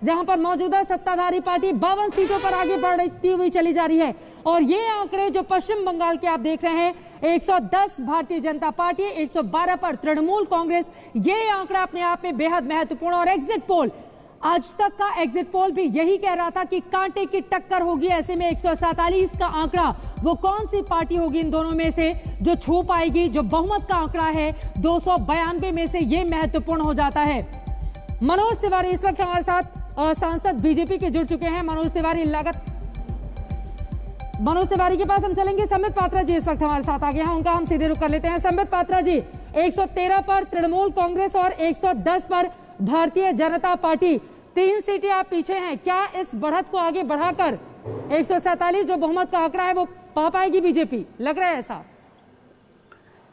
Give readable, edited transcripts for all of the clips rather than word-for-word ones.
जहां पर मौजूदा सत्ताधारी पार्टी 52 सीटों पर आगे बढ़ती हुई चली जा रही है। और ये आंकड़े जो पश्चिम बंगाल के आप देख रहे हैं, 110 भारतीय जनता पार्टी, 112 पर तृणमूल कांग्रेस, ये आंकड़ा अपने आप में बेहद महत्वपूर्ण। और एग्जिट पोल, आज तक का एग्जिट पोल भी यही कह रहा था कि कांटे की टक्कर होगी। ऐसे में 147 का आंकड़ा, वो कौन सी पार्टी होगी इन दोनों में से जो छू पाएगी? जो बहुमत का आंकड़ा है 292 में से, ये महत्वपूर्ण हो जाता है। मनोज तिवारी इस वक्त हमारे साथ सांसद बीजेपी के जुड़ चुके हैं। मनोज तिवारी के पास हम चलेंगे। संबित पात्रा जी इस वक्त हमारे साथ आ गए हैं, उनका हम सीधे रुख कर लेते हैं। संबित पात्रा जी, 113 पर तृणमूल कांग्रेस और 110 पर भारतीय जनता पार्टी, 3 सीटें आप पीछे हैं। क्या इस बढ़त को आगे बढ़ाकर 147 जो बहुमत का आंकड़ा है वो पा पाएगी बीजेपी? लग रहा है ऐसा?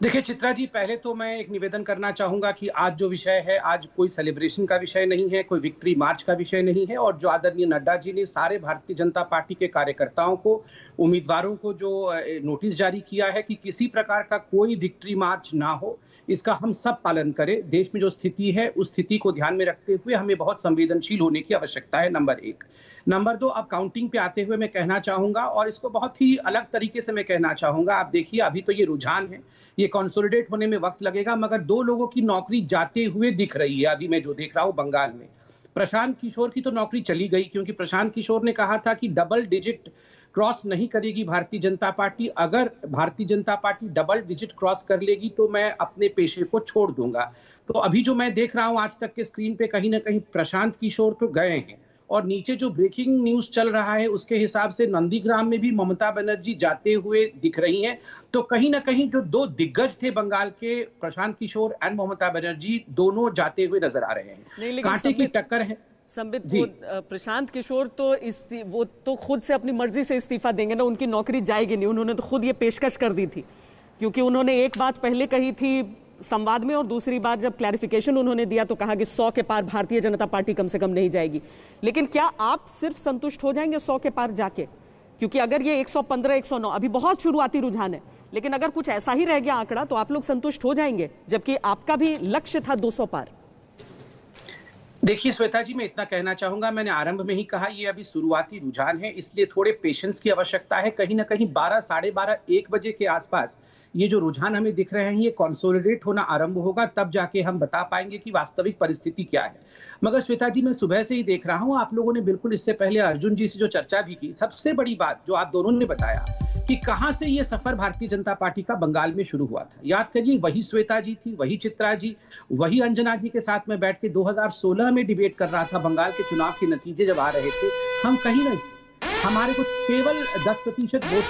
देखिए चित्रा जी, पहले तो मैं एक निवेदन करना चाहूंगा कि आज जो विषय है, आज कोई सेलिब्रेशन का विषय नहीं है, कोई विक्ट्री मार्च का विषय नहीं है। और जो आदरणीय नड्डा जी ने सारे भारतीय जनता पार्टी के कार्यकर्ताओं को, उम्मीदवारों को जो नोटिस जारी किया है कि किसी प्रकार का कोई विक्ट्री मार्च ना हो, इसका हम सब पालन करें। देश में जो स्थिति है उस स्थिति को ध्यान में रखते हुए हमें बहुत संवेदनशील होने की आवश्यकता है, नंबर 1। नंबर 2, अब काउंटिंग पे आते हुए मैं कहना चाहूंगा, और इसको बहुत ही अलग तरीके से मैं कहना चाहूंगा। आप देखिए, अभी तो ये रुझान है, ये कंसोलिडेट होने में वक्त लगेगा, मगर 2 लोगों की नौकरी जाते हुए दिख रही है। अभी मैं जो देख रहा हूं बंगाल में, प्रशांत किशोर की तो नौकरी चली गई, क्योंकि प्रशांत किशोर ने कहा था कि डबल डिजिट क्रॉस नहीं करेगी भारतीय जनता पार्टी। अगर Bharatiya Janata party double digit cross कर लेगी तो मैं अपने पेशे को छोड़ दूंगा। तो अभी जो मैं देख रहा हूं आज तक के स्क्रीन पे, कहीं ना कहीं प्रशांत किशोर तो गए हैं, और नीचे जो ब्रेकिंग न्यूज चल रहा है उसके हिसाब से नंदीग्राम में भी ममता बनर्जी जाते हुए दिख रही हैं। तो कहीं ना कहीं जो 2 दिग्गज थे बंगाल के, प्रशांत किशोर एंड ममता बनर्जी, दोनों जाते हुए नजर आ रहे हैं। कांटे की टक्कर है। संबित, प्रशांत किशोर तो वो तो खुद से अपनी मर्जी से इस्तीफा देंगे ना, उनकी नौकरी जाएगी नहीं। उन्होंने तो खुद ये पेशकश कर दी थी, क्योंकि उन्होंने एक बात पहले कही थी संवाद में, और दूसरी बार जब क्लैरिफिकेशन उन्होंने दिया तो कहा कि 100 के पार भारतीय जनता पार्टी कम से कम नहीं जाएगी। लेकिन क्या आप सिर्फ संतुष्ट हो जाएंगे 100 के पार जाके? क्योंकि अगर ये 115, 109 अभी बहुत शुरुआती रुझान है, लेकिन अगर कुछ ऐसा ही रह गया आंकड़ा तो आप लोग संतुष्ट हो जाएंगे, जबकि आपका भी लक्ष्य था 200 पार। देखिए श्वेता जी, मैं इतना कहना चाहूंगा, मैंने आरंभ में ही कहा ये अभी शुरुआती रुझान है, इसलिए थोड़े पेशेंस की आवश्यकता है। कहीं ना कहीं 12, साढ़े 12, 1 बजे के आसपास ये जो रुझान हमें दिख रहे हैं, ये कंसोलिडेट होना आरंभ होगा, तब जाके हम बता पाएंगे कि वास्तविक परिस्थिति क्या है। मगर श्वेता जी, मैं सुबह से ही देख रहा हूं, आप लोगों ने बिल्कुल इससे पहले अर्जुन जी से जो चर्चा भी की, सबसे बड़ी बात जो आप दोनों ने बताया कि कहां से ये सफर भारतीय जनता पार्टी का बंगाल में शुरू हुआ था। याद करिए, वही श्वेता जी थी, वही चित्रा जी, वही अंजना जी के साथ में बैठ के 2016 में डिबेट कर रहा था। बंगाल के चुनाव के नतीजे जब आ रहे थे, हम कहीं नहीं, हमारे को केवल 10% वोट